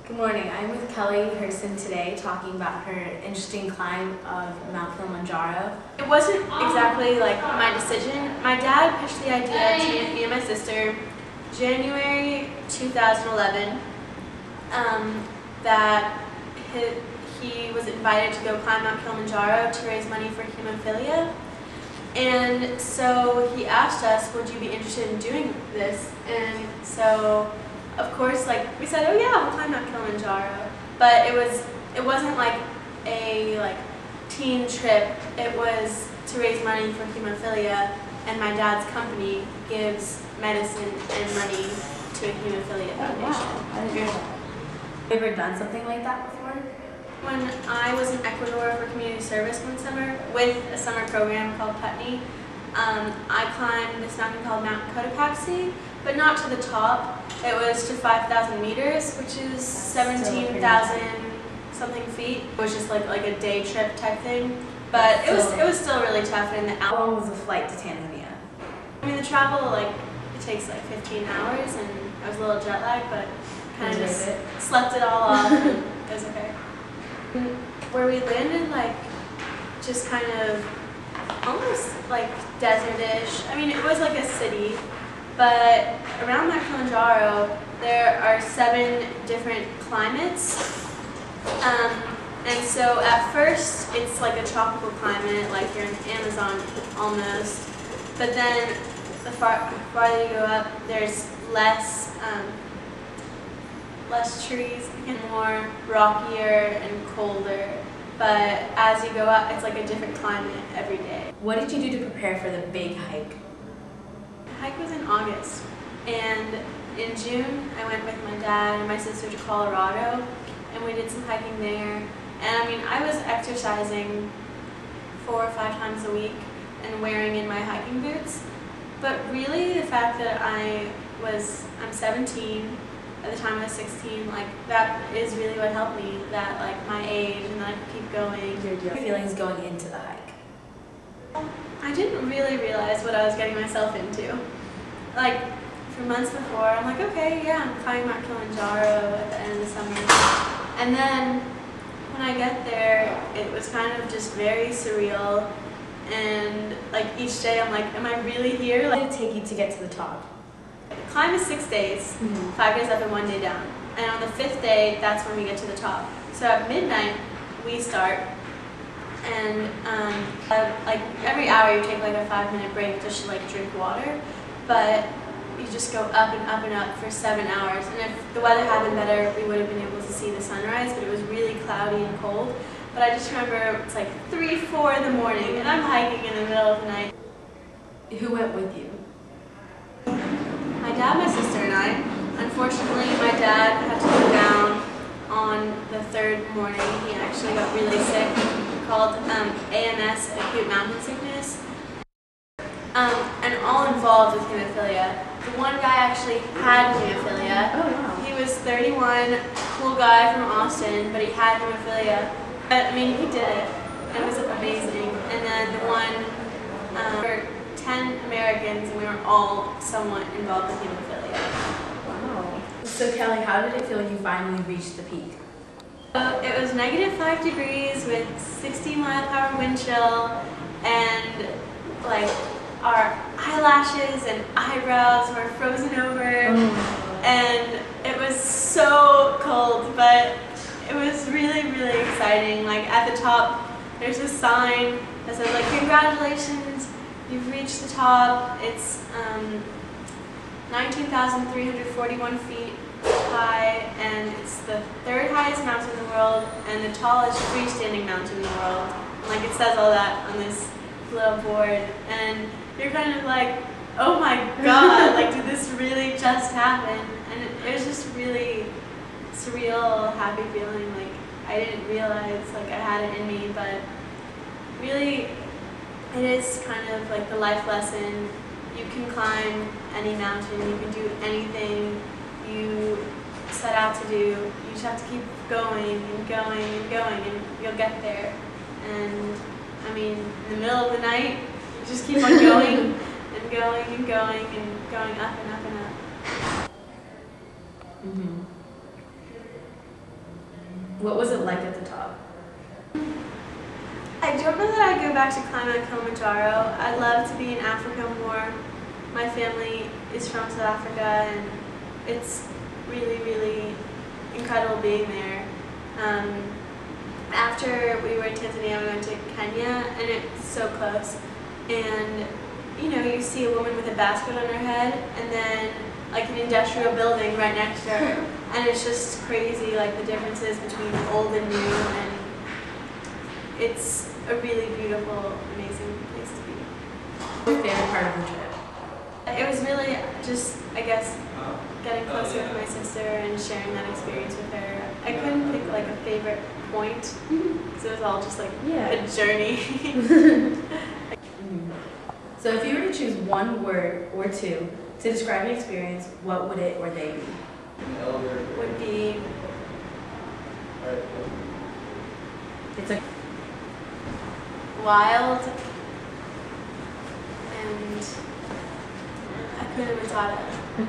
Good morning. I'm with Kelly Herson today talking about her interesting climb of Mount Kilimanjaro. It wasn't exactly like my decision. My dad pitched the idea to me and my sister January 2011 that he was invited to go climb Mount Kilimanjaro to raise money for hemophilia. And so he asked us, would you be interested in doing this? And so of course, we said, oh yeah, we'll climb Mount Kilimanjaro. But it wasn't like a teen trip. It was to raise money for hemophilia, and my dad's company gives medicine and money to a hemophilia foundation. Wow. I didn't know that. Have you ever done something like that before? When I was in Ecuador for community service one summer with a summer program called Putney, I climbed this mountain called Mount Cotopaxi, but not to the top. It was to 5,000 meters, which is 17,000 something feet. It was just like a day trip type thing, but it was still really tough. And how long was the flight to Tanzania? I mean, the travel it takes 15 hours, and I was a little jet lagged, but kind of just slept it all off. And it was okay. Where we landed, just kind of almost desert-ish. I mean, it was like a city, but around Mount Kilimanjaro, there are 7 different climates. And so at first, it's like a tropical climate, like you're in the Amazon almost. But then the farther you go up, there's less trees and more rockier and colder. But as you go up, it's like a different climate every day. What did you do to prepare for the big hike? The hike was in August, and in June I went with my dad and my sister to Colorado, and we did some hiking there. And I mean, I was exercising 4 or 5 times a week and wearing in my hiking boots. But really, the fact that I'm 17, at the time I was 16, that is really what helped me, that my age, and that I could keep going. Your feelings going into the hike? I didn't really realize what I was getting myself into. For months before, I'm like, okay, yeah, I'm climbing Mount Kilimanjaro at the end of the summer. And then when I get there, it was kind of just very surreal. And each day I'm like, am I really here? What did it take you to get to the top? The climb is 6 days, 5 days up and 1 day down. And on the 5th day, that's when we get to the top. So at midnight, we start. And every hour you take a 5-minute break just to drink water. But you just go up and up and up for 7 hours. And if the weather had been better, we would have been able to see the sunrise, but it was really cloudy and cold. But I just remember it's 3, 4 in the morning, and I'm hiking in the middle of the night. Who went with you? My dad, my sister, and I. Unfortunately, my dad had to go down on the 3rd morning. He actually got really sick, called AMS, acute mountain sickness. And all involved with hemophilia. The one guy actually had hemophilia. Oh, wow. He was 31, cool guy from Austin, but he had hemophilia. But I mean, he did it. It was amazing. And then the one, there were 10 Americans, and we were all somewhat involved with hemophilia. Wow. So Kelly, how did it feel when you finally reached the peak? It was -5 degrees with 60-mile-per-hour wind chill, and our eyelashes and eyebrows were frozen over, and it was so cold, but it was really, really exciting. At the top, there's a sign that says congratulations, you've reached the top. It's 19,341 feet high, and it's the 3rd highest mountain in the world and the tallest freestanding mountain in the world. It says all that on this little board, and you're kind of oh my god, did this really just happen? And it was just really surreal, happy feeling. I didn't realize I had it in me, but really it is kind of the life lesson. You can climb any mountain, you can do anything you set out to do. You just have to keep going and going and going, and you'll get there. And I mean, in the middle of the night, you just keep on going and going and going and going up and up and up. What was it like at the top? I don't know that I'd go back to climb Mount Kilimanjaro. I'd love to be in Africa more. My family is from South Africa, and it's really, really incredible being there. After we were in Tanzania, we went to Kenya, and it's so close. And you know, you see a woman with a basket on her head, and then like an industrial building right next to her, and it's just crazy, like the differences between old and new, and it's a really beautiful, amazing place to be. What was your favorite part of the trip? It was really just, I guess, getting closer with my sister and sharing that experience with her. I couldn't pick like a favorite point, because it was all just like a journey. So if you were to choose one word or two to describe your experience, what would it or they be? Would be It's a wild, and I couldn't have thought it.